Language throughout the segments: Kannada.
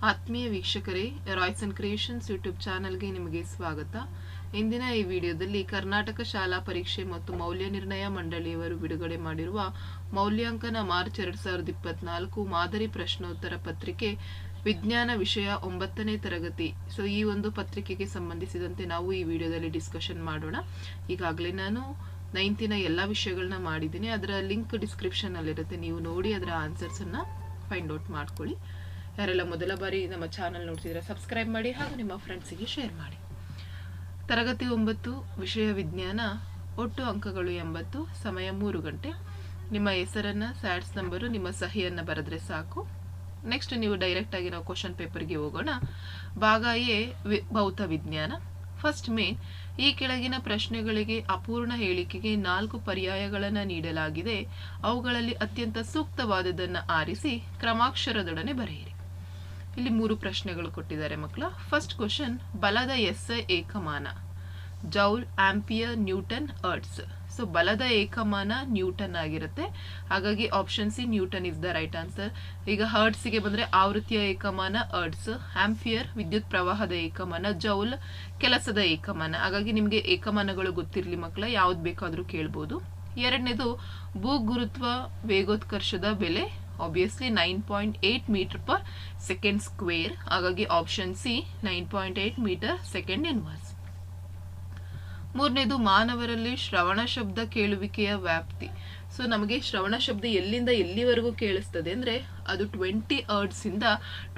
ಆತ್ಮೀಯ ವೀಕ್ಷಕರೇ, ರಾಯ್ಸ್ ಅಂಡ್ ಕ್ರಿಯೇಷನ್ಸ್ ಯೂಟ್ಯೂಬ್ ಚಾನೆಲ್ಗೆ ನಿಮಗೆ ಸ್ವಾಗತ. ಇಂದಿನ ಈ ವಿಡಿಯೋದಲ್ಲಿ ಕರ್ನಾಟಕ ಶಾಲಾ ಪರೀಕ್ಷೆ ಮತ್ತು ಮೌಲ್ಯ ನಿರ್ಣಯ ಮಂಡಳಿಯವರು ಬಿಡುಗಡೆ ಮಾಡಿರುವ ಮೌಲ್ಯಾಂಕನ ಮಾರ್ಚ್ 2024 ಮಾದರಿ ಪ್ರಶ್ನೋತ್ತರ ಪತ್ರಿಕೆ ವಿಜ್ಞಾನ ವಿಷಯ 9ನೇ ತರಗತಿ. ಸೊ ಈ ಒಂದು ಪತ್ರಿಕೆಗೆ ಸಂಬಂಧಿಸಿದಂತೆ ನಾವು ಈ ವಿಡಿಯೋದಲ್ಲಿ ಡಿಸ್ಕಷನ್ ಮಾಡೋಣ. ಈಗಾಗಲೇ ನಾನು 9th ಎಲ್ಲ ವಿಷಯಗಳನ್ನ ಮಾಡಿದ್ದೀನಿ. ಅದರ ಲಿಂಕ್ ಡಿಸ್ಕ್ರಿಪ್ಷನ್ ಅಲ್ಲಿರುತ್ತೆ, ನೀವು ನೋಡಿ ಅದರ ಆನ್ಸರ್ಸ್ ಅನ್ನ ಫೈಂಡ್ ಔಟ್ ಮಾಡ್ಕೊಳ್ಳಿ. ಯಾರೆಲ್ಲ ಮೊದಲ ಬಾರಿ ನಮ್ಮ ಚಾನಲ್ ನೋಡ್ತಿದ್ರೆ ಸಬ್ಸ್ಕ್ರೈಬ್ ಮಾಡಿ ಹಾಗೂ ನಿಮ್ಮ ಫ್ರೆಂಡ್ಸಿಗೆ ಶೇರ್ ಮಾಡಿ. ತರಗತಿ 9 ವಿಷಯ ವಿಜ್ಞಾನ, ಒಟ್ಟು ಅಂಕಗಳು 80, ಸಮಯ 3 ಗಂಟೆ. ನಿಮ್ಮ ಹೆಸರನ್ನ, ಸ್ಯಾಟ್ಸ್ ನಂಬರು, ನಿಮ್ಮ ಸಹಿಯನ್ನ ಬರೆದ್ರೆ ಸಾಕು. ನೆಕ್ಸ್ಟ್ ನೀವು ಡೈರೆಕ್ಟ್ ಆಗಿ ನಾವು ಕ್ವಶನ್ ಪೇಪರ್ಗೆ ಹೋಗೋಣ. ಭಾಗ ಎ ಭೌತ ವಿಜ್ಞಾನ. ಫಸ್ಟ್ ಮೇನ್, ಈ ಕೆಳಗಿನ ಪ್ರಶ್ನೆಗಳಿಗೆ ಅಪೂರ್ಣ ಹೇಳಿಕೆಗೆ 4 ಪರ್ಯಾಯಗಳನ್ನು ನೀಡಲಾಗಿದೆ. ಅವುಗಳಲ್ಲಿ ಅತ್ಯಂತ ಸೂಕ್ತವಾದದನ್ನು ಆರಿಸಿ ಕ್ರಮಾಕ್ಷರದೊಡನೆ ಬರೆಯಿರಿ. ಇಲ್ಲಿ 3 ಪ್ರಶ್ನೆಗಳು ಕೊಟ್ಟಿದ್ದಾರೆ ಮಕ್ಕಳ. ಫಸ್ಟ್ ಕ್ವಶನ್, ಬಲದ ಎಸ್ಐ ಏಕಮಾನ joule, ampere, newton, hertz. So ಬಲದ ಏಕಮಾನ ನ್ಯೂಟನ್ ಆಗಿರುತ್ತೆ, ಹಾಗಾಗಿ option C newton is the right answer. ಈಗ ಹರ್ಟ್ಸ್ಗೆ ಬಂದ್ರೆ ಆವೃತ್ತಿಯ ಏಕಮಾನ ಹರ್ಟ್ಸ್, ಆಂಪಿಯರ್ ವಿದ್ಯುತ್ ಪ್ರವಾಹದ ಏಕಮಾನ, ಜೌಲ್ ಕೆಲಸದ ಏಕಮಾನ. ಹಾಗಾಗಿ ನಿಮಗೆ ಏಕಮಾನಗಳು ಗೊತ್ತಿರಲಿ ಮಕ್ಕಳ, ಯಾವ್ದು ಬೇಕಾದ್ರೂ ಕೇಳ್ಬೋದು. ಎರಡನೇದು, ಭೂಗುರುತ್ವ ವೇಗೋತ್ಕರ್ಷದ ಬೆಲೆ obviously 9.8 metre per second square, ಹಾಗಾಗಿ option C 9.8 metre second inverse. ಮೂರನೇದು, ಮಾನವರಲ್ಲಿ ಶ್ರವಣ ಶಬ್ದ ಕೇಳುವಿಕೆಯ ವ್ಯಾಪ್ತಿ. ಸೊ ನಮಗೆ ಶ್ರವಣ ಶಬ್ದ ಎಲ್ಲಿಂದ ಎಲ್ಲಿವರೆಗೂ ಕೇಳಿಸ್ತದೆ ಅಂದ್ರೆ ಅದು 20 ಹರ್ಟ್ಸ್ ಇಂದ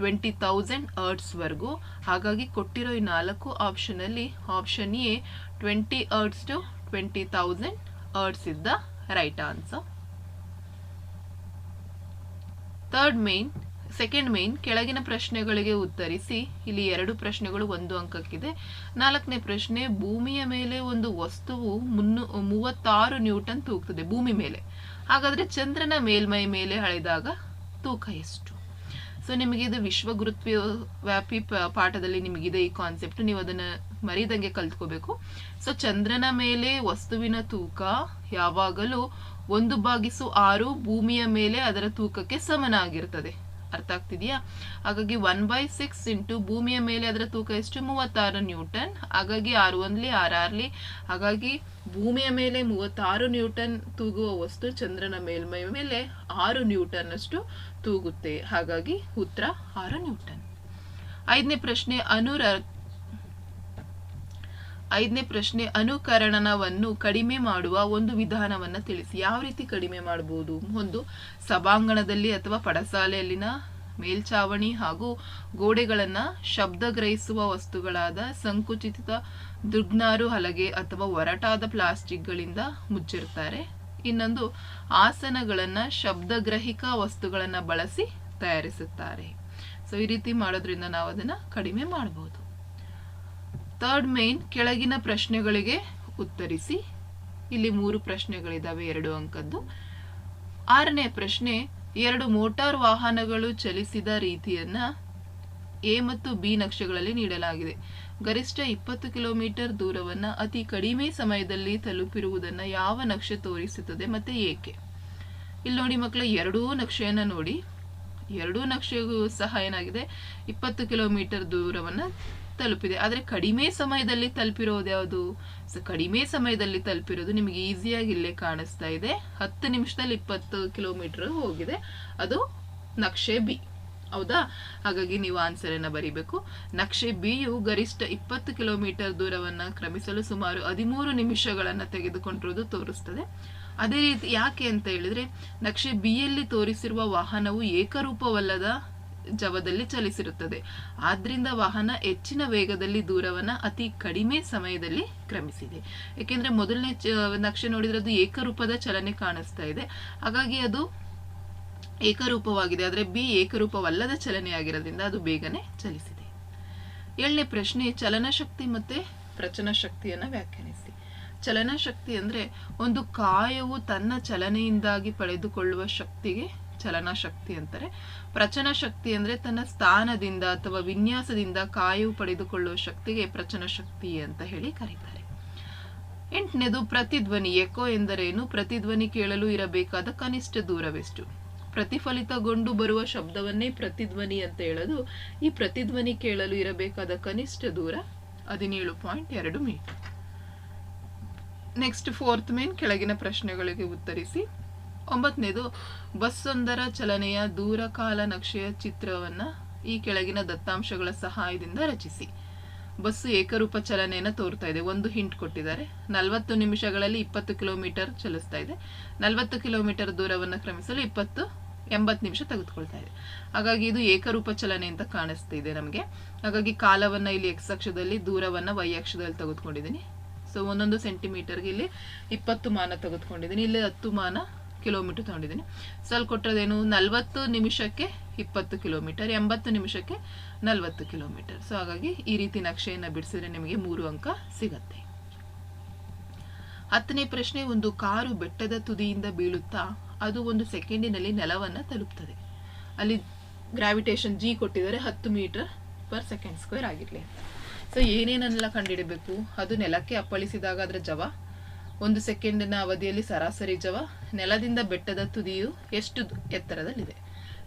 20,000 ಹರ್ಟ್ಸ್ ವರೆಗೂ. ಹಾಗಾಗಿ ಕೊಟ್ಟಿರೋ ಈ 4 ಆಪ್ಷನ್ ಅಲ್ಲಿ option A 20 hertz to 20,000 hertz is the right answer. Second main, ಕೆಳಗಿನ ಪ್ರಶ್ನೆಗಳಿಗೆ ಉತ್ತರಿಸಿ. ಇಲ್ಲಿ 2 ಪ್ರಶ್ನೆಗಳು 1 ಅಂಕಕ್ಕಿದೆ. 4ನೇ ಪ್ರಶ್ನೆ, ಭೂಮಿಯ ಮೇಲೆ ಒಂದು ವಸ್ತುವು 36 ನ್ಯೂಟನ್ ತೂಗ್ತದೆ ಭೂಮಿ ಮೇಲೆ. ಹಾಗಾದ್ರೆ ಚಂದ್ರನ ಮೇಲ್ಮೈ ಮೇಲೆ ಅಳೆದಾಗ ತೂಕ ಎಷ್ಟು? ಸೊ ನಿಮಗೆ ಇದು ವಿಶ್ವ ಗುರುತ್ವ ವ್ಯಾಪಿ ಪಾಠದಲ್ಲಿ ನಿಮಗಿದೆ ಈ ಕಾನ್ಸೆಪ್ಟ್, ನೀವು ಅದನ್ನ ಮರಿದಂಗೆ ಕಲ್ತ್ಕೋಬೇಕು. ಸೊ ಚಂದ್ರನ ಮೇಲೆ ವಸ್ತುವಿನ ತೂಕ ಯಾವಾಗಲೂ 1/6 ಭೂಮಿಯ ಮೇಲೆ ಅದರ ತೂಕಕ್ಕೆ ಸಮನಾಗಿರ್ತದೆ. ಅರ್ಥ ಆಗ್ತಿದೆಯಾ? ಹಾಗಾಗಿ 1/6 ಇಂಟು ಭೂಮಿಯ ಮೇಲೆ ಅದರ ತೂಕ ಎಷ್ಟು? 36 ನ್ಯೂಟನ್. ಹಾಗಾಗಿ 6 1 6 ಹಾಗಾಗಿ ಭೂಮಿಯ ಮೇಲೆ 36 ನ್ಯೂಟನ್ ತೂಗುವ ವಸ್ತು ಚಂದ್ರನ ಮೇಲ್ಮೈ ಮೇಲೆ 6 ನ್ಯೂಟನ್ ಅಷ್ಟು ತೂಗುತ್ತೆ. ಹಾಗಾಗಿ ಉತ್ತರ 6 ನ್ಯೂಟನ್. ಐದನೇ ಪ್ರಶ್ನೆ, ಅನುಕರಣನವನ್ನು ಕಡಿಮೆ ಮಾಡುವ ಒಂದು ವಿಧಾನವನ್ನ ತಿಳಿಸಿ. ಯಾವ ರೀತಿ ಕಡಿಮೆ ಮಾಡಬಹುದು? ಒಂದು, ಸಭಾಂಗಣದಲ್ಲಿ ಅಥವಾ ಪಡಸಾಲೆಯಲ್ಲಿನ ಮೇಲ್ಚಾವಣಿ ಹಾಗೂ ಗೋಡೆಗಳನ್ನ ಶಬ್ದ ಗ್ರಹಿಸುವ ವಸ್ತುಗಳಾದ ಸಂಕುಚಿತ ದುಗ್ನಾರು ಹಲಗೆ ಅಥವಾ ಒರಟಾದ ಪ್ಲಾಸ್ಟಿಕ್ಗಳಿಂದ ಮುಚ್ಚಿರ್ತಾರೆ. ಇನ್ನೊಂದು, ಆಸನಗಳನ್ನ ಶಬ್ದಗ್ರಹಿಕ ವಸ್ತುಗಳನ್ನ ಬಳಸಿ ತಯಾರಿಸುತ್ತಾರೆ. ಸೊ ಈ ರೀತಿ ಮಾಡೋದ್ರಿಂದ ನಾವು ಅದನ್ನ ಕಡಿಮೆ ಮಾಡಬಹುದು. ಥರ್ಡ್ ಮೇನ್, ಕೆಳಗಿನ ಪ್ರಶ್ನೆಗಳಿಗೆ ಉತ್ತರಿಸಿ. ಇಲ್ಲಿ 3 ಪ್ರಶ್ನೆಗಳಿದಾವೆ, 2 ಅಂಕದ್ದು. 6ನೇ ಪ್ರಶ್ನೆ, 2 ಮೋಟಾರ್ ವಾಹನಗಳು ಚಲಿಸಿದ ರೀತಿಯನ್ನ ಎ ಮತ್ತು ಬಿ ನಕ್ಷೆಗಳಲ್ಲಿ ನೀಡಲಾಗಿದೆ. ಗರಿಷ್ಠ 20 ಕಿಲೋಮೀಟರ್ ದೂರವನ್ನ ಅತಿ ಕಡಿಮೆ ಸಮಯದಲ್ಲಿ ತಲುಪಿರುವುದನ್ನ ಯಾವ ನಕ್ಷೆ ತೋರಿಸುತ್ತದೆ ಮತ್ತೆ ಏಕೆ? ಇಲ್ಲಿ ನೋಡಿ ಮಕ್ಕಳ, 2 ನಕ್ಷೆಯನ್ನ ನೋಡಿ. 2 ನಕ್ಷೆಗೂ ಸಹ ಏನಾಗಿದೆ, 20 ಕಿಲೋಮೀಟರ್ ದೂರವನ್ನ ತಲುಪಿದೆ. ಆದ್ರೆ ಕಡಿಮೆ ಸಮಯದಲ್ಲಿ ತಲುಪಿರೋದು ಯಾವುದು? ಸೊ ಕಡಿಮೆ ಸಮಯದಲ್ಲಿ ತಲುಪಿರೋದು ನಿಮಗೆ ಈಸಿಯಾಗಿ ಇಲ್ಲೇ ಕಾಣಿಸ್ತಾ ಇದೆ. 10 ನಿಮಿಷದಲ್ಲಿ 20 ಕಿಲೋಮೀಟರ್ ಹೋಗಿದೆ, ಅದು ನಕ್ಷೆ ಬಿ. ಹೌದಾ? ಹಾಗಾಗಿ ನೀವು ಆನ್ಸರ್ ಅನ್ನ ಬರೀಬೇಕು. ನಕ್ಷೆ ಬಿ ಯು ಗರಿಷ್ಠ 20 ಕಿಲೋಮೀಟರ್ ದೂರವನ್ನ ಕ್ರಮಿಸಲು ಸುಮಾರು 13 ನಿಮಿಷಗಳನ್ನ ತೆಗೆದುಕೊಂಡಿರುವುದು ತೋರಿಸ್ತದೆ. ಅದೇ ರೀತಿ ಯಾಕೆ ಅಂತ ಹೇಳಿದ್ರೆ, ನಕ್ಷೆ ಬಿ ಯಲ್ಲಿ ತೋರಿಸಿರುವ ವಾಹನವು ಏಕರೂಪವಲ್ಲದ ಜವದಲ್ಲಿ ಚಲಿಸಿರುತ್ತದೆ. ಆದ್ರಿಂದ ವಾಹನ ಹೆಚ್ಚಿನ ವೇಗದಲ್ಲಿ ದೂರವನ್ನ ಅತಿ ಕಡಿಮೆ ಸಮಯದಲ್ಲಿ ಕ್ರಮಿಸಿದೆ. ಯಾಕೆಂದ್ರೆ ಮೊದಲನೇ ನಕ್ಷೆ ನೋಡಿದ್ರೆ ಅದು ಏಕರೂಪದ ಚಲನೆ ಕಾಣಿಸ್ತಾ ಇದೆ, ಹಾಗಾಗಿ ಅದು ಏಕರೂಪವಾಗಿದೆ. ಆದ್ರೆ ಬಿ ಏಕರೂಪವಲ್ಲದ ಚಲನೆ ಆಗಿರೋದ್ರಿಂದ ಅದು ಬೇಗನೆ ಚಲಿಸಿದೆ. 7ನೇ ಪ್ರಶ್ನೆ, ಚಲನಶಕ್ತಿ ಮತ್ತೆ ಪ್ರಚನ ಶಕ್ತಿಯನ್ನ ವ್ಯಾಖ್ಯಾನಿಸಿ. ಚಲನಶಕ್ತಿ ಅಂದ್ರೆ ಒಂದು ಕಾಯವು ತನ್ನ ಚಲನೆಯಿಂದಾಗಿ ಪಡೆದುಕೊಳ್ಳುವ ಶಕ್ತಿಗೆ ಚಲನ ಶಕ್ತಿ ಅಂತಾರೆ. ಪ್ರಚನ ಶಕ್ತಿ ಅಂದ್ರೆ ತನ್ನ ಸ್ಥಾನದಿಂದ ಅಥವಾ ವಿನ್ಯಾಸದಿಂದ ಕಾಯವು ಪಡೆದುಕೊಳ್ಳುವ ಶಕ್ತಿಗೆ ಪ್ರಚನ ಶಕ್ತಿ ಅಂತ ಹೇಳಿ ಕರೀತಾರೆ. 8ನೇದು, ಪ್ರತಿಧ್ವನಿ. ಎಕೋ ಎಂದರೇನು? ಪ್ರತಿಧ್ವನಿ ಕೇಳಲು ಇರಬೇಕಾದ ಕನಿಷ್ಠ ದೂರವೆಷ್ಟು? ಪ್ರತಿಫಲಿತಗೊಂಡು ಬರುವ ಶಬ್ದವನ್ನೇ ಪ್ರತಿಧ್ವನಿ ಅಂತ ಹೇಳೋದು. ಈ ಪ್ರತಿಧ್ವನಿ ಕೇಳಲು ಇರಬೇಕಾದ ಕನಿಷ್ಠ ದೂರ 17.2 ಮೀಟರ್. ನೆಕ್ಸ್ಟ್ 4th ಮೇನ್ ಕೆಳಗಿನ ಪ್ರಶ್ನೆಗಳಿಗೆ ಉತ್ತರಿಸಿ. 9ನೇದು ಬಸ್ಸೊಂದರ ಚಲನೆಯ ದೂರಕಾಲ ನಕ್ಷೆಯ ಚಿತ್ರವನ್ನ ಈ ಕೆಳಗಿನ ದತ್ತಾಂಶಗಳ ಸಹಾಯದಿಂದ ರಚಿಸಿ. ಬಸ್ಸು ಏಕರೂಪ ಚಲನೆಯನ್ನು ತೋರ್ತಾ ಇದೆ. ಒಂದು ಹಿಂಟ್ ಕೊಟ್ಟಿದ್ದಾರೆ. 40 ನಿಮಿಷಗಳಲ್ಲಿ 20 ಕಿಲೋಮೀಟರ್ ಚಲಿಸ್ತಾ ಇದೆ. 40 ಕಿಲೋಮೀಟರ್ ದೂರವನ್ನು ಕ್ರಮಿಸಲು 80 ನಿಮಿಷ ತೆಗೆದುಕೊಳ್ತಾ ಇದೆ. ಹಾಗಾಗಿ ಇದು ಏಕರೂಪ ಚಲನೆ ಅಂತ ಕಾಣಿಸ್ತಿದೆ ನಮಗೆ. ಹಾಗಾಗಿ ಕಾಲವನ್ನ ಇಲ್ಲಿ ಎಕ್ಸ್ ಅಕ್ಷದಲ್ಲಿ, ದೂರವನ್ನ ವೈ ಅಕ್ಷದಲ್ಲಿ ತೆಗೆದುಕೊಂಡಿದ್ದೀನಿ. ಸೊ 1 ಸೆಂಟಿಮೀಟರ್ಗೆ ಇಲ್ಲಿ 20 ಮಾನ ತೆಗೆದುಕೊಂಡಿದ್ದೀನಿ. ಇಲ್ಲಿ 10 ಮಾನ ಕಿಲೋಮೀಟರ್ ತಗೊಂಡಿದ್ದೀನಿ. ಸೊ ಅಲ್ಲಿ ಕೊಟ್ಟರೇನು 40 ನಿಮಿಷಕ್ಕೆ 20 ಕಿಲೋಮೀಟರ್, 80 ನಿಮಿಷಕ್ಕೆ 40 ಕಿಲೋಮೀಟರ್. ಸೊ ಹಾಗಾಗಿ ಈ ರೀತಿ ನಕ್ಷೆಯನ್ನು ಬಿಡಿಸಿದ್ರೆ ನಿಮಗೆ 3 ಅಂಕ ಸಿಗತ್ತೆ. 10ನೇ ಪ್ರಶ್ನೆ, ಒಂದು ಕಾರು ಬೆಟ್ಟದ ತುದಿಯಿಂದ ಬೀಳುತ್ತಾ ಅದು 1 ಸೆಕೆಂಡಿನಲ್ಲಿ ನೆಲವನ್ನು ತಲುಪ್ತದೆ. ಅಲ್ಲಿ ಗ್ರಾವಿಟೇಷನ್ ಜಿ ಕೊಟ್ಟಿದ್ದಾರೆ, 10 ಮೀಟರ್ ಪರ್ ಸೆಕೆಂಡ್ ಸ್ಕ್ವೇರ್ ಆಗಿರಲಿ. ಸೊ ಏನೇನೆಲ್ಲ ಕಂಡುಹಿಡಬೇಕು? ಅದು ನೆಲಕ್ಕೆ ಅಪ್ಪಳಿಸಿದಾಗ ಅದರ ಜವ, 1 ಸೆಕೆಂಡಿನ ಅವಧಿಯಲ್ಲಿ ಸರಾಸರಿ ಜವ, ನೆಲದಿಂದ ಬೆಟ್ಟದ ತುದಿಯು ಎಷ್ಟು ಎತ್ತರದಲ್ಲಿದೆ.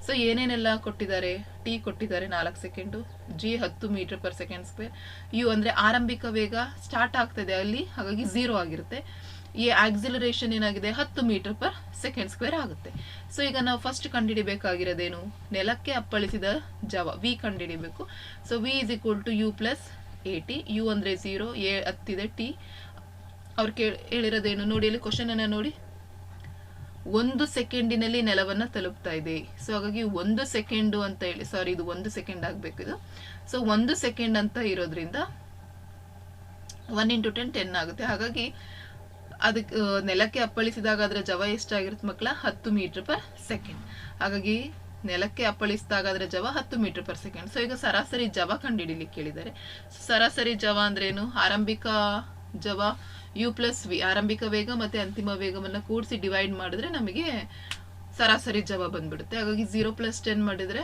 ಸೊ ಏನೇನೆಲ್ಲ ಕೊಟ್ಟಿದ್ದಾರೆ? ಟಿ ಕೊಟ್ಟಿದ್ದಾರೆ 4 second, G 10 metre per second square, U ಅಂದರೆ ಆರಂಭಿಕ ವೇಗ ಸ್ಟಾರ್ಟ್ ಆಗ್ತದೆ ಅಲ್ಲಿ, ಹಾಗಾಗಿ 0 ಆಗಿರುತ್ತೆ. ಈ ಆಕ್ಸಿಲರೇಷನ್ ಏನಾಗಿದೆ? 10 ಮೀಟರ್ ಪರ್ ಸೆಕೆಂಡ್ ಸ್ಕ್ವೇರ್ ಆಗುತ್ತೆ. ಸೊ ಈಗ ನಾವು ಫಸ್ಟ್ ಕಂಡುಹಿಡಿಬೇಕಾಗಿರೋದೇನು? ನೆಲಕ್ಕೆ ಅಪ್ಪಳಿಸಿದ ಜವ ವಿ ಕಂಡುಹಿಡಿಬೇಕು. So V is equal to U plus A T. U ಅಂದರೆ 0, ಎ 10 ಇದೆ, ಟಿ ಅವ್ರು ಹೇಳಿರೋದೇನು ನೋಡಿ, ಅಲ್ಲಿ ಕ್ವಶನ್ ಅನ್ನ ನೋಡಿ. 1 ಸೆಕೆಂಡಿನಲ್ಲಿ ನೆಲವನ್ನ ತಲುಪ್ತಾ ಇದೆ. ಸೊ ಹಾಗಾಗಿ 1 ಸೆಕೆಂಡು ಅಂತ ಹೇಳಿ, ಸಾರಿ ಇದು 1 ಸೆಕೆಂಡ್ ಆಗ್ಬೇಕು ಇದು. ಸೊ 1 ಸೆಕೆಂಡ್ ಅಂತ ಇರೋದ್ರಿಂದ 1 × 10 10 ಆಗುತ್ತೆ. ಹಾಗಾಗಿ ಅದಕ್ಕೆ ನೆಲಕ್ಕೆ ಅಪ್ಪಳಿಸಿದಾಗ ಅದರ ಜವ ಎಷ್ಟಾಗಿರುತ್ತೆ ಮಕ್ಕಳ? 10 ಮೀಟರ್ ಪರ್ ಸೆಕೆಂಡ್. ಹಾಗಾಗಿ ನೆಲಕ್ಕೆ ಅಪ್ಪಳಿಸಿದಾಗ ಅದರ ಜವ 10 ಮೀಟರ್ ಪರ್ ಸೆಕೆಂಡ್. ಸೊ ಈಗ ಸರಾಸರಿ ಜವ ಕಂಡುಹಿಡಿಲಿಕ್ಕೆ ಕೇಳಿದ್ದಾರೆ. ಸರಾಸರಿ ಜವ ಅಂದ್ರೆ ಏನು? ಆರಂಭಿಕ ಜವ ಯು ಪ್ಲಸ್ ವಿ, ಆರಂಭಿಕ ವೇಗ ಮತ್ತೆ ಅಂತಿಮ ವೇಗವನ್ನು ಕೂಡಿಸಿ ಡಿವೈಡ್ ಮಾಡಿದ್ರೆ ನಮಗೆ ಸರಾಸರಿ ಜವ ಬಂದ್ಬಿಡುತ್ತೆ. ಹಾಗಾಗಿ 0 + 10 ಮಾಡಿದ್ರೆ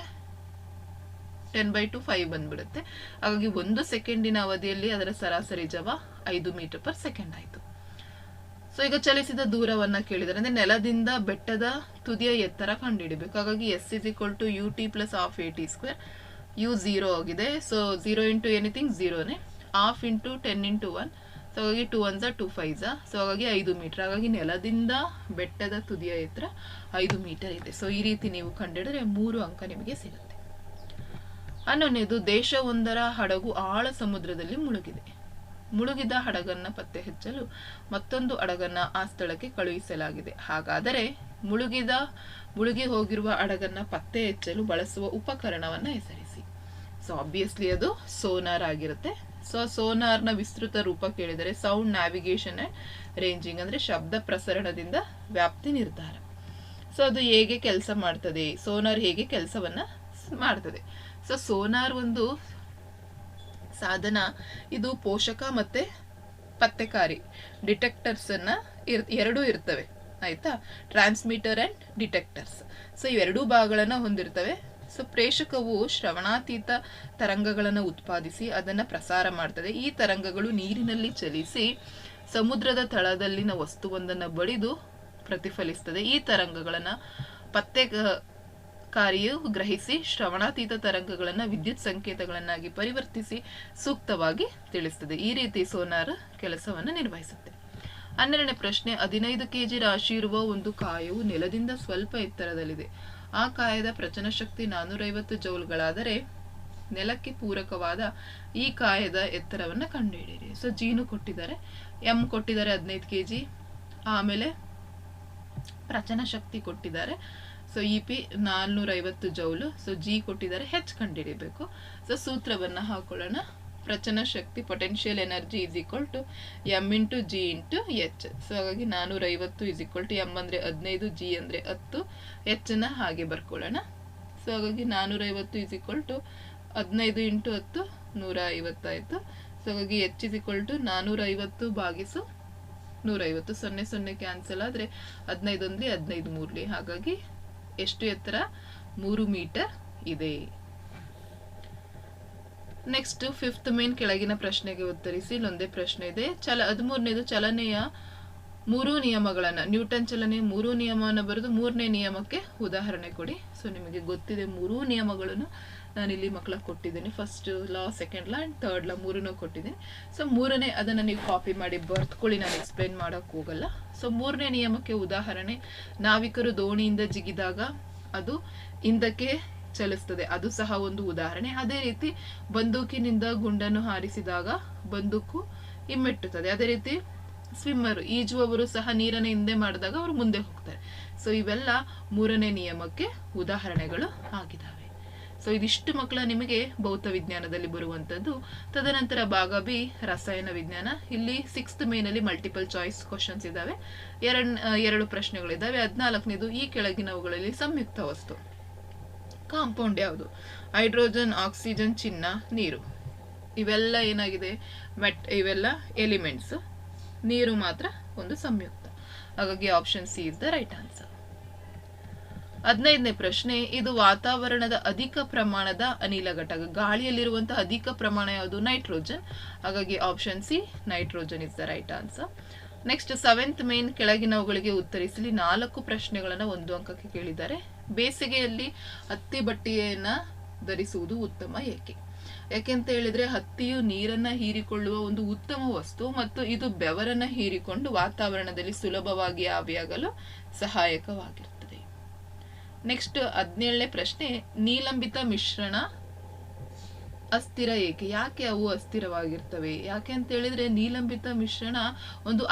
10/2 5 ಬಂದ್ಬಿಡುತ್ತೆ. ಹಾಗಾಗಿ 1 ಸೆಕೆಂಡಿನ ಅವಧಿಯಲ್ಲಿ ಅದರ ಸರಾಸರಿ ಜವ 5 ಮೀಟರ್ ಪರ್ ಸೆಕೆಂಡ್ ಆಯಿತು. ಸೊ ಈಗ ಚಲಿಸಿದ ದೂರವನ್ನ ಕೇಳಿದರೆ ಅಂದ್ರೆ ನೆಲದಿಂದ ಬೆಟ್ಟದ ತುದಿಯ ಎತ್ತರ ಕಂಡುಹಿಡಬೇಕು. ಹಾಗಾಗಿ S is equal to U T plus half A T square. U 0 ಆಗಿದೆ. ಸೊ 0 × ಎನಿಥಿಂಗ್ 0ನೇ, ಹಾಫ್ ಇಂಟು 10 × 1. ಸೊ ಹಾಗಾಗಿ 2 1s 2 5s. ಸೊ ಹಾಗಾಗಿ 5 ಮೀಟರ್. ಹಾಗಾಗಿ ನೆಲದಿಂದ ಬೆಟ್ಟದ ತುದಿಯ ಎತ್ತರ 5 ಮೀಟರ್ ಇದೆ. ಸೊ ಈ ರೀತಿ ನೀವು ಕಂಡುಹಿಡಿದ್ರೆ 3 ಅಂಕ ನಿಮಗೆ ಸಿಗುತ್ತೆ. 11ನೇದು, ದೇಶವೊಂದರ ಹಡಗು ಆಳ ಸಮುದ್ರದಲ್ಲಿ ಮುಳುಗಿದೆ. ಮುಳುಗಿದ ಹಡಗನ್ನ ಪತ್ತೆ ಹಚ್ಚಲು ಮತ್ತೊಂದು ಹಡಗನ್ನ ಆ ಸ್ಥಳಕ್ಕೆ ಕಳುಹಿಸಲಾಗಿದೆ. ಹಾಗಾದರೆ ಮುಳುಗಿ ಹೋಗಿರುವ ಹಡಗನ್ನ ಪತ್ತೆ ಹಚ್ಚಲು ಬಳಸುವ ಉಪಕರಣವನ್ನ ಹೆಸರಿಸಿ. ಸೊ ಆಬ್ವಿಯಸ್ಲಿ ಅದು ಸೋನಾರ್ ಆಗಿರುತ್ತೆ. ಸೊ ಸೋನಾರ್ನ ವಿಸ್ತೃತ ರೂಪ ಕೇಳಿದರೆ ಸೌಂಡ್ ನ್ಯಾವಿಗೇಷನ್ ಅಂಡ್ ರೇಂಜಿಂಗ್, ಅಂದ್ರೆ ಶಬ್ದ ಪ್ರಸರಣದಿಂದ ವ್ಯಾಪ್ತಿ ನಿರ್ಧಾರ. ಸೊ ಅದು ಹೇಗೆ ಕೆಲಸ ಮಾಡ್ತದೆ? ಸೋನಾರ್ ಹೇಗೆ ಕೆಲಸವನ್ನ ಮಾಡ್ತದೆ? ಸೊ ಸೋನಾರ್ ಒಂದು ಸಾಧನ. ಇದು ಪೋಷಕ ಮತ್ತೆ ಪತ್ತೆಕಾರಿ ಡಿಟೆಕ್ಟರ್ಸ್ ಅನ್ನ ಎರಡೂ ಇರ್ತವೆ, ಆಯ್ತಾ? Transmitter and detectors. ಸೊ ಇವೆರಡೂ ಭಾಗಗಳನ್ನ ಹೊಂದಿರ್ತವೆ. ಸೊ ಪ್ರೇಷಕವು ಶ್ರವಣಾತೀತ ತರಂಗಗಳನ್ನು ಉತ್ಪಾದಿಸಿ ಅದನ್ನ ಪ್ರಸಾರ ಮಾಡ್ತದೆ. ಈ ತರಂಗಗಳು ನೀರಿನಲ್ಲಿ ಚಲಿಸಿ ಸಮುದ್ರದ ತಳದಲ್ಲಿನ ವಸ್ತುವೊಂದನ್ನ ಬಡಿದು ಪ್ರತಿಫಲಿಸ್ತದೆ. ಈ ತರಂಗಗಳನ್ನ ಪತ್ತೆಕಾರಿಯು ಗ್ರಹಿಸಿ ಶ್ರವಣಾತೀತ ತರಂಗಗಳನ್ನ ವಿದ್ಯುತ್ ಸಂಕೇತಗಳನ್ನಾಗಿ ಪರಿವರ್ತಿಸಿ ಸೂಕ್ತವಾಗಿ ತಿಳಿಸ್ತದೆ. ಈ ರೀತಿ ಸೋನಾರ್ ಕೆಲಸವನ್ನ ನಿರ್ವಹಿಸುತ್ತೆ. 12ನೇ ಪ್ರಶ್ನೆ, 15 kg ರಾಶಿ ಇರುವ ಒಂದು ಕಾಯವು ನೆಲದಿಂದ ಸ್ವಲ್ಪ ಎತ್ತರದಲ್ಲಿದೆ. ಆ ಕಾಯದ ಪ್ರಚನ ಶಕ್ತಿ 450 ಜೌಲ್ಗಳಾದರೆ ನೆಲಕ್ಕೆ ಪೂರಕವಾದ ಈ ಕಾಯದ ಎತ್ತರವನ್ನ ಕಂಡುಹಿಡಿಯಿರಿ. ಸೊ ಜೀನು ಕೊಟ್ಟಿದ್ದಾರೆ, ಎಂ ಕೊಟ್ಟಿದ್ದಾರೆ 15 kg, ಆಮೇಲೆ ಪ್ರಚನ ಶಕ್ತಿ ಕೊಟ್ಟಿದ್ದಾರೆ. So E P 450 joule. So G ಕೊಟ್ಟಿದ್ದಾರೆ, ಹೆಚ್ ಕಂಡುಹಿಡಿಬೇಕು. ಸೊ ಸೂತ್ರವನ್ನ ಹಾಕೊಳ್ಳೋಣ. ಪ್ರಚನ ಶಕ್ತಿ potential energy is equal to M into G into H. So ಹಾಗಾಗಿ 450 ಇಸ್ ಈಕ್ವಲ್ ಟು ಎಂ ಅಂದರೆ 15, ಜಿ ಅಂದರೆ 10, ಎಚ್ ನ ಹಾಗೆ ಬರ್ಕೊಳ್ಳೋಣ. ಸೊ ಹಾಗಾಗಿ 450 ಇಸ್ ಈಕ್ವಲ್ ಟು 15 ಇಂಟು 10 150 ಆಯಿತು. ಸೊ ಹಾಗಾಗಿ ಎಚ್ ಇಸ್ ಈಕ್ವಲ್ ಟು 450 ಭಾಗಿಸು 150. 0 0 ಕ್ಯಾನ್ಸಲ್ ಆದರೆ 15 1 15 3. ಹಾಗಾಗಿ ಎಷ್ಟು ಎತ್ತರ? 3 ಮೀಟರ್ ಇದೆ. ನೆಕ್ಸ್ಟ್ 5th ಮೇನ್ ಕೆಳಗಿನ ಪ್ರಶ್ನೆಗೆ ಉತ್ತರಿಸಿ. ಇಲ್ಲೊಂದೇ ಪ್ರಶ್ನೆ ಇದೆ. 13ನೇದು, ಚಲನೆಯ ಮೂರು ನಿಯಮಗಳನ್ನ, ನ್ಯೂಟನ್ ಚಲನೆ ಮೂರು ನಿಯಮವನ್ನು ಬರೆದು ಮೂರನೇ ನಿಯಮಕ್ಕೆ ಉದಾಹರಣೆ ಕೊಡಿ. ಸೊ ನಿಮಗೆ ಗೊತ್ತಿದೆ ಮೂರೂ ನಿಯಮಗಳನ್ನು ನಾನಿಲ್ಲಿ ಮಕ್ಕಳ ಕೊಟ್ಟಿದ್ದೀನಿ. First law, second law and third ಲಾ ಮೂರನ್ನು ಕೊಟ್ಟಿದ್ದೀನಿ. ಸೊ ಮೂರನೇ ಅದನ್ನು ನೀವು ಕಾಪಿ ಮಾಡಿ ಬರ್ತ್ಕೊಳ್ಳಿ, ನಾನು ಎಕ್ಸ್ಪ್ಲೈನ್ ಮಾಡೋಕ್ಕೆ ಹೋಗಲ್ಲ. ಸೊ ಮೂರನೇ ನಿಯಮಕ್ಕೆ ಉದಾಹರಣೆ, ನಾವಿಕರು ದೋಣಿಯಿಂದ ಜಿಗಿದಾಗ ಅದು ಹಿಂದಕ್ಕೆ ಚಲಿಸ್ತದೆ, ಅದು ಸಹ ಒಂದು ಉದಾಹರಣೆ. ಅದೇ ರೀತಿ ಬಂದೂಕಿನಿಂದ ಗುಂಡನ್ನು ಹಾರಿಸಿದಾಗ ಬಂದೂಕು ಹಿಮ್ಮೆಟ್ಟುತ್ತದೆ. ಅದೇ ರೀತಿ ಸ್ವಿಮ್ಮರು, ಈಜುವವರು ಸಹ ನೀರನ್ನು ಹಿಂದೆ ಮಾಡಿದಾಗ ಅವರು ಮುಂದೆ ಹೋಗ್ತಾರೆ. ಸೊ ಇವೆಲ್ಲ ಮೂರನೇ ನಿಯಮಕ್ಕೆ ಉದಾಹರಣೆಗಳು ಆಗಿದ್ದಾವೆ. ಸೊ ಇದಿಷ್ಟು ಮಕ್ಕಳ ನಿಮಗೆ ಭೌತ ವಿಜ್ಞಾನದಲ್ಲಿ ಬರುವಂಥದ್ದು. ತದನಂತರ ಭಾಗ ಬಿ ರಸಾಯನ ವಿಜ್ಞಾನ. ಇಲ್ಲಿ 6th ಮೇನಲ್ಲಿ ಮಲ್ಟಿಪಲ್ ಚಾಯ್ಸ್ ಕ್ವಶನ್ಸ್ ಇದ್ದಾವೆ, ಎರಡು ಪ್ರಶ್ನೆಗಳಿದ್ದಾವೆ. 14ನೇದು, ಈ ಕೆಳಗಿನವುಗಳಲ್ಲಿ ಸಂಯುಕ್ತ ವಸ್ತು ಕಾಂಪೌಂಡ್ ಯಾವುದು? ಹೈಡ್ರೋಜನ್, ಆಕ್ಸಿಜನ್, ಚಿನ್ನ, ನೀರು. ಇವೆಲ್ಲ ಏನಾಗಿದೆ, ಇವೆಲ್ಲ ಎಲಿಮೆಂಟ್ಸ್, ನೀರು ಮಾತ್ರ ಒಂದು ಸಂಯುಕ್ತ. ಹಾಗಾಗಿ option C is the right answer. 15ನೇ ಪ್ರಶ್ನೆ, ಇದು ವಾತಾವರಣದ ಅಧಿಕ ಪ್ರಮಾಣದ ಅನಿಲ ಘಟಕ. ಗಾಳಿಯಲ್ಲಿರುವಂತಹ ಅಧಿಕ ಪ್ರಮಾಣ ಯಾವುದು? ನೈಟ್ರೋಜನ್. ಹಾಗಾಗಿ option C, nitrogen is the right answer. Next 7th main, ಕೆಳಗಿನವುಗಳಿಗೆ ಉತ್ತರಿಸಲಿ. 4 ಪ್ರಶ್ನೆಗಳನ್ನ 1 ಅಂಕಕ್ಕೆ ಕೇಳಿದ್ದಾರೆ. ಬೇಸಿಗೆಯಲ್ಲಿ ಹತ್ತಿ ಬಟ್ಟೆಯನ್ನ ಧರಿಸುವುದು ಉತ್ತಮ ಏಕೆ? ಯಾಕೆಂತ ಹೇಳಿದ್ರೆ ಹತ್ತಿಯು ನೀರನ್ನ ಹೀರಿಕೊಳ್ಳುವ ಒಂದು ಉತ್ತಮ ವಸ್ತು ಮತ್ತು ಇದು ಬೆವರನ್ನ ಹೀರಿಕೊಂಡು ವಾತಾವರಣದಲ್ಲಿ ಸುಲಭವಾಗಿ ಆವಿಯಾಗಲು ಸಹಾಯಕವಾಗಿರುತ್ತದೆ. ನೆಕ್ಸ್ಟ್ 17ನೇ ಪ್ರಶ್ನೆ, ನೀಲಂಬಿತ ಮಿಶ್ರಣ ಅಸ್ಥಿರ ಏಕೆ? ಯಾಕೆ ಅವು ಅಸ್ಥಿರವಾಗಿರ್ತವೆ? ಯಾಕೆ ಅಂತ ಹೇಳಿದ್ರೆ ನೀಲಂಬಿತ ಮಿಶ್ರಣ ಒಂದು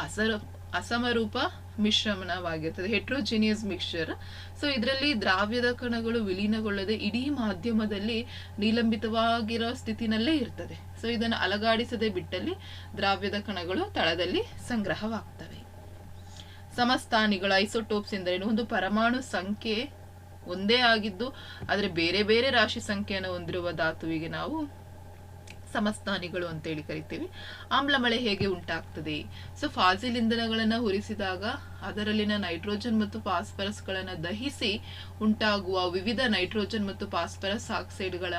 ಅಸಮರೂಪ ಮಿಶ್ರಣವಾಗಿರ್ತದೆ, ಹೆಟ್ರೋಜಿನಿಯಸ್ ಮಿಕ್ಸ್ಚರ್. ಸೊ ಇದರಲ್ಲಿ ದ್ರಾವ್ಯದ ಕಣಗಳು ವಿಲೀನಗೊಳ್ಳದೆ ಇಡೀ ಮಾಧ್ಯಮದಲ್ಲಿ ನೀಲಂಬಿತವಾಗಿರೋ ಸ್ಥಿತಿನಲ್ಲೇ ಇರ್ತದೆ. ಸೊ ಇದನ್ನು ಅಲಗಾಡಿಸದೆ ಬಿಟ್ಟಲ್ಲಿ ದ್ರಾವ್ಯದ ಕಣಗಳು ತಳದಲ್ಲಿ ಸಂಗ್ರಹವಾಗ್ತವೆ. ಸಮಸ್ಥಾನಿಗಳು, ಐಸೋಟೋಪ್ಸ್ ಎಂದರೇನು? ಒಂದು ಪರಮಾಣು ಸಂಖ್ಯೆ ಒಂದೇ ಆಗಿದ್ದು ಆದರೆ ಬೇರೆ ಬೇರೆ ರಾಶಿ ಸಂಖ್ಯೆಯನ್ನು ಹೊಂದಿರುವ ಧಾತುವಿಗೆ ನಾವು ಸಮಸ್ಥಾನಿಗಳು ಅಂತೇಳಿ ಕರಿತೀವಿ. ಆಮ್ಲ ಮಳೆ ಹೇಗೆ ಉಂಟಾಗ್ತದೆ? ಸೊ ಫಾಸಿಲ್ ಇಂಧನಗಳನ್ನು ಹುರಿಸಿದಾಗ ಅದರಲ್ಲಿನ ನೈಟ್ರೋಜನ್ ಮತ್ತು ಫಾಸ್ಫರಸ್ ಗಳನ್ನ ದಹಿಸಿ ಉಂಟಾಗುವ ವಿವಿಧ ನೈಟ್ರೋಜನ್ ಮತ್ತು ಫಾಸ್ಫರಸ್ ಆಕ್ಸೈಡ್ಗಳ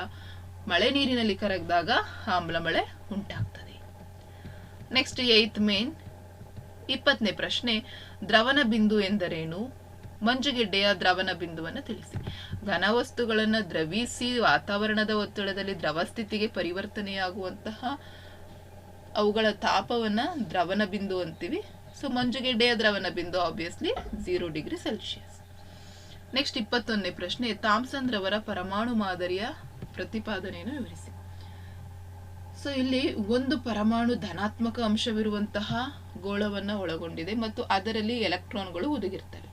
ಮಳೆ ನೀರಿನಲ್ಲಿ ಕರಗಿದಾಗ ಆಮ್ಲ ಮಳೆ ಉಂಟಾಗ್ತದೆ. ನೆಕ್ಸ್ಟ್ 8th ಮೇನ್, 20ನೇ ಪ್ರಶ್ನೆ, ದ್ರವಣ ಬಿಂದು ಎಂದರೇನು? ಮಂಜುಗೆಡ್ಡೆಯ ದ್ರವಣ ಬಿಂದುವನ್ನು ತಿಳಿಸಿ. ಘನವಸ್ತುಗಳನ್ನ ದ್ರವಿಸಿ ವಾತಾವರಣದ ಒತ್ತಡದಲ್ಲಿ ದ್ರವ ಸ್ಥಿತಿಗೆ ಪರಿವರ್ತನೆಯಾಗುವಂತಹ ಅವುಗಳ ತಾಪವನ್ನ ದ್ರವಣ ಬಿಂದು ಅಂತೀವಿ. ಸೊ ಮಂಜುಗೆಡ್ಡೆಯ ದ್ರವಣ ಬಿಂದು ಆಬ್ವಿಯಸ್ಲಿ 0 ಡಿಗ್ರಿ ಸೆಲ್ಸಿಯಸ್. ನೆಕ್ಸ್ಟ್ 21ನೇ ಪ್ರಶ್ನೆ, ಥಾಮ್ಸನ್ ರವರ ಪರಮಾಣು ಮಾದರಿಯ ಪ್ರತಿಪಾದನೆಯನ್ನು ವಿವರಿಸಿ. ಸೊ ಇಲ್ಲಿ ಒಂದು ಪರಮಾಣು ಧನಾತ್ಮಕ ಅಂಶವಿರುವಂತಹ ಗೋಳವನ್ನ ಒಳಗೊಂಡಿದೆ ಮತ್ತು ಅದರಲ್ಲಿ ಎಲೆಕ್ಟ್ರಾನ್ಗಳು ಹುದುಗಿರ್ತವೆ.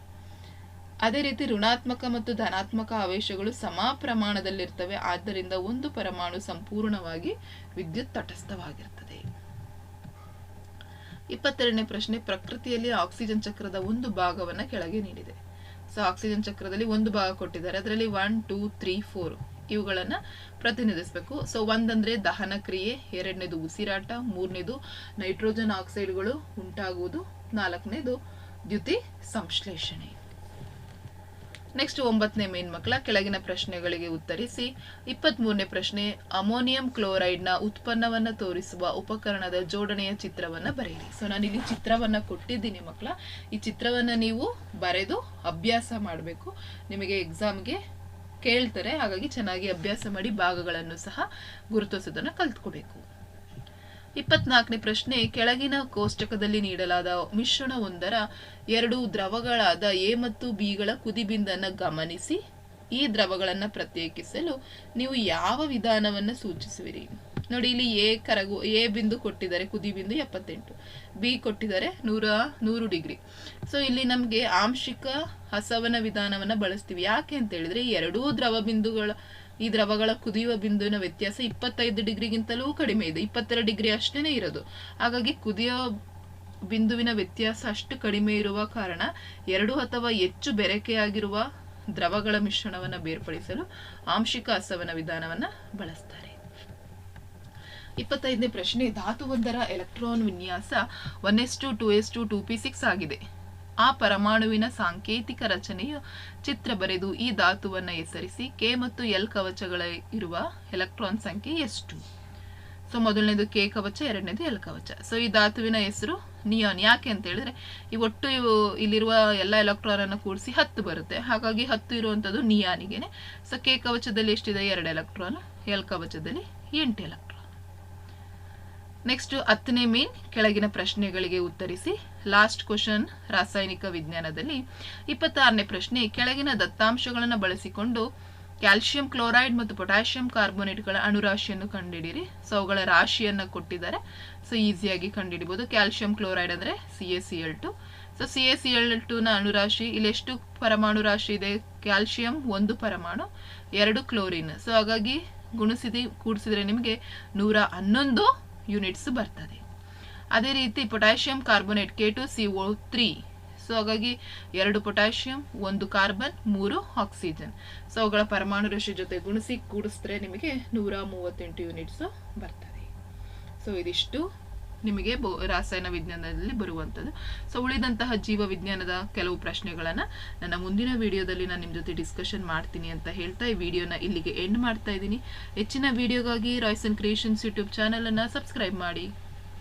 ಅದೇ ರೀತಿ ಋಣಾತ್ಮಕ ಮತ್ತು ಧನಾತ್ಮಕ ಆವೇಶಗಳು ಸಮ ಪ್ರಮಾಣದಲ್ಲಿರ್ತವೆ. ಆದ್ದರಿಂದ ಒಂದು ಪರಮಾಣು ಸಂಪೂರ್ಣವಾಗಿ ವಿದ್ಯುತ್ ತಟಸ್ಥವಾಗಿರ್ತದೆ. 22ನೇ ಪ್ರಶ್ನೆ, ಪ್ರಕೃತಿಯಲ್ಲಿ ಆಕ್ಸಿಜನ್ ಚಕ್ರದ ಒಂದು ಭಾಗವನ್ನ ಕೆಳಗೆ ನೀಡಿದೆ. ಸೊ ಆಕ್ಸಿಜನ್ ಚಕ್ರದಲ್ಲಿ ಒಂದು ಭಾಗ ಕೊಟ್ಟಿದ್ದಾರೆ, ಅದರಲ್ಲಿ 1, 2, 3, 4 ಇವುಗಳನ್ನ ಪ್ರತಿನಿಧಿಸಬೇಕು. ಸೊ 1 ಅಂದ್ರೆ ದಹನ ಕ್ರಿಯೆ, 2ನೇದು ಉಸಿರಾಟ, 3ನೇದು ನೈಟ್ರೋಜನ್ ಆಕ್ಸೈಡ್ಗಳು ಉಂಟಾಗುವುದು, 4ನೇದು ದ್ಯುತಿ ಸಂಶ್ಲೇಷಣೆ. ನೆಕ್ಸ್ಟ್ 9ನೇ ಮೇನ್ ಮಕ್ಕಳ, ಕೆಳಗಿನ ಪ್ರಶ್ನೆಗಳಿಗೆ ಉತ್ತರಿಸಿ. 23ನೇ ಪ್ರಶ್ನೆ, ಅಮೋನಿಯಂ ಕ್ಲೋರೈಡ್ ನ ಉತ್ಪನ್ನವನ್ನ ತೋರಿಸುವ ಉಪಕರಣದ ಜೋಡಣೆಯ ಚಿತ್ರವನ್ನ ಬರೆಯಿರಿ. ಸೊ ನಾನಿಲ್ಲಿ ಚಿತ್ರವನ್ನ ಕೊಟ್ಟಿದ್ದೀನಿ ಮಕ್ಕಳ, ಈ ಚಿತ್ರವನ್ನ ನೀವು ಬರೆದು ಅಭ್ಯಾಸ ಮಾಡಬೇಕು. ನಿಮಗೆ ಎಕ್ಸಾಮ್ಗೆ ಕೇಳ್ತಾರೆ, ಹಾಗಾಗಿ ಚೆನ್ನಾಗಿ ಅಭ್ಯಾಸ ಮಾಡಿ ಭಾಗಗಳನ್ನು ಸಹ ಗುರುತಿಸೋದನ್ನ ಕಲ್ತ್ಕೋಬೇಕು. 24ನೇ ಪ್ರಶ್ನೆ, ಕೆಳಗಿನ ಕೋಷ್ಟಕದಲ್ಲಿ ನೀಡಲಾದ ಮಿಶ್ರಣವೊಂದರ 2 ದ್ರವಗಳಾದ ಎ ಮತ್ತು ಬಿ ಗಳ ಕುದಿಬಿಂದನ್ನು ಗಮನಿಸಿ ಈ ದ್ರವಗಳನ್ನು ಪ್ರತ್ಯೇಕಿಸಲು ನೀವು ಯಾವ ವಿಧಾನವನ್ನು ಸೂಚಿಸುವಿರಿ? ನೋಡಿ, ಇಲ್ಲಿ ಎ ಬಿಂದು ಕೊಟ್ಟಿದ್ದಾರೆ, ಕುದಿ ಬಿಂದು 78, ಬಿ ಕೊಟ್ಟಿದ್ದಾರೆ 100 ಡಿಗ್ರಿ. ಸೊ ಇಲ್ಲಿ ನಮಗೆ ಆಂಶಿಕ ಹಸವನ ವಿಧಾನವನ್ನ ಬಳಸ್ತೀವಿ. ಯಾಕೆ ಅಂತ ಹೇಳಿದ್ರೆ ಈ ದ್ರವಗಳ ಕುದಿಯುವ ಬಿಂದುವಿನ ವ್ಯತ್ಯಾಸ 25 ಡಿಗ್ರಿಗಿಂತಲೂ ಕಡಿಮೆ ಇದೆ, 22 ಡಿಗ್ರಿ ಅಷ್ಟೇನೆ ಇರೋದು. ಹಾಗಾಗಿ ಕುದಿಯುವ ಬಿಂದುವಿನ ವ್ಯತ್ಯಾಸ ಅಷ್ಟು ಕಡಿಮೆ ಇರುವ ಕಾರಣ 2 ಅಥವಾ ಹೆಚ್ಚು ಬೆರಕೆಯಾಗಿರುವ ದ್ರವಗಳ ಮಿಶ್ರಣವನ್ನ ಬೇರ್ಪಡಿಸಲು ಆಂಶಿಕ ಹಸವನ ವಿಧಾನವನ್ನ ಬಳಸ್ತಾರೆ. 25ನೇ ಪ್ರಶ್ನೆ, ಧಾತುವೊಂದರ ಎಲೆಕ್ಟ್ರಾನ್ ವಿನ್ಯಾಸ 1s2 2s2 2p6 ಆಗಿದೆ. ಆ ಪರಮಾಣುವಿನ ಸಾಂಕೇತಿಕ ರಚನೆಯು ಚಿತ್ರ ಬರೆದು ಈ ಧಾತುವನ್ನ ಹೆಸರಿಸಿ. ಕೆ ಮತ್ತು ಎಲ್ ಕವಚಗಳ ಇರುವ ಎಲೆಕ್ಟ್ರಾನ್ ಸಂಖ್ಯೆ ಎಷ್ಟು? ಸೊ ಮೊದಲನೇದು ಕೆ ಕವಚ, ಎರಡನೇದು ಎಲ್ ಕವಚ. ಸೊ ಈ ಧಾತುವಿನ ಹೆಸರು ನಿಯಾನ್. ಯಾಕೆ ಅಂತ ಹೇಳಿದ್ರೆ ಈ ಒಟ್ಟು ಇಲ್ಲಿರುವ ಎಲ್ಲ ಎಲೆಕ್ಟ್ರಾನ್ ಅನ್ನು ಕೂಡಿಸಿ 10 ಬರುತ್ತೆ, ಹಾಗಾಗಿ 10 ಇರುವಂತದ್ದು ನಿಯಾನಿಗೆನೆ. ಸೊ ಕೆ ಕವಚದಲ್ಲಿ ಎಷ್ಟಿದೆ? 2 ಎಲೆಕ್ಟ್ರಾನ್, ಎಲ್ ಕವಚದಲ್ಲಿ 8 ಎಲೆಕ್ಟ್ರಾನ್. ನೆಕ್ಸ್ಟ್ 10ನೇ ಮೇನ್, ಕೆಳಗಿನ ಪ್ರಶ್ನೆಗಳಿಗೆ ಉತ್ತರಿಸಿ. ಲಾಸ್ಟ್ ಕ್ವಶನ್ ರಾಸಾಯನಿಕ ವಿಜ್ಞಾನದಲ್ಲಿ 26ನೇ ಪ್ರಶ್ನೆ, ಕೆಳಗಿನ ದತ್ತಾಂಶಗಳನ್ನು ಬಳಸಿಕೊಂಡು ಕ್ಯಾಲ್ಸಿಯಂ ಕ್ಲೋರೈಡ್ ಮತ್ತು ಪೊಟ್ಯಾಷಿಯಂ ಕಾರ್ಬೋನೇಟ್ಗಳ ಅಣುರಾಶಿಯನ್ನು ಕಂಡುಹಿಡಿಯಿರಿ. ಸೊ ಅವುಗಳ ರಾಶಿಯನ್ನು ಕೊಟ್ಟಿದ್ದಾರೆ, ಸೊ ಈಸಿಯಾಗಿ ಕಂಡುಹಿಡಿಬಹುದು. ಕ್ಯಾಲ್ಸಿಯಂ ಕ್ಲೋರೈಡ್ ಅಂದರೆ CaCl2. ಸೊ CaCl2ನ ಅಣುರಾಶಿ ಇಲ್ಲಿ ಎಷ್ಟು ಪರಮಾಣು ರಾಶಿ ಇದೆ? ಕ್ಯಾಲ್ಸಿಯಂ 1 ಪರಮಾಣು, 2 ಕ್ಲೋರಿನ್. ಸೊ ಹಾಗಾಗಿ ಕೂಡಿಸಿದ್ರೆ ನಿಮಗೆ 111 ಯೂನಿಟ್ಸ್ ಬರ್ತದೆ. ಅದೇ ರೀತಿ ಪೊಟ್ಯಾಷಿಯಂ ಕಾರ್ಬೋನೇಟ್ K2CO3. ಸೊ ಹಾಗಾಗಿ 2 ಪೊಟ್ಯಾಷಿಯಂ, 1 ಕಾರ್ಬನ್, 3 ಆಕ್ಸಿಜನ್. ಸೊ ಅವುಗಳ ಪರಮಾಣು ರಾಶಿ ಜೊತೆ ಕೂಡಿಸಿದ್ರೆ ನಿಮಗೆ 138 ಯೂನಿಟ್ಸ್ ಬರ್ತದೆ. ಸೊ ಇದಿಷ್ಟು ನಿಮಗೆ ರಾಸಾಯನ ವಿಜ್ಞಾನದಲ್ಲಿ ಬರುವಂಥದ್ದು. ಸೊ ಉಳಿದಂತಹ ಜೀವ ವಿಜ್ಞಾನದ ಕೆಲವು ಪ್ರಶ್ನೆಗಳನ್ನು ನನ್ನ ಮುಂದಿನ ವಿಡಿಯೋದಲ್ಲಿ ನಾನು ನಿಮ್ಮ ಜೊತೆ ಡಿಸ್ಕಷನ್ ಮಾಡ್ತೀನಿ ಅಂತ ಹೇಳ್ತಾ ಈ ವಿಡಿಯೋನ ಇಲ್ಲಿಗೆ ಎಂಡ್ ಮಾಡ್ತಾ ಇದ್ದೀನಿ. ಹೆಚ್ಚಿನ ವಿಡಿಯೋಗಾಗಿ ರಾಯ್ಸನ್ ಕ್ರಿಯೇಷನ್ಸ್ ಯೂಟ್ಯೂಬ್ ಚಾನಲನ್ನು ಸಬ್ಸ್ಕ್ರೈಬ್ ಮಾಡಿ.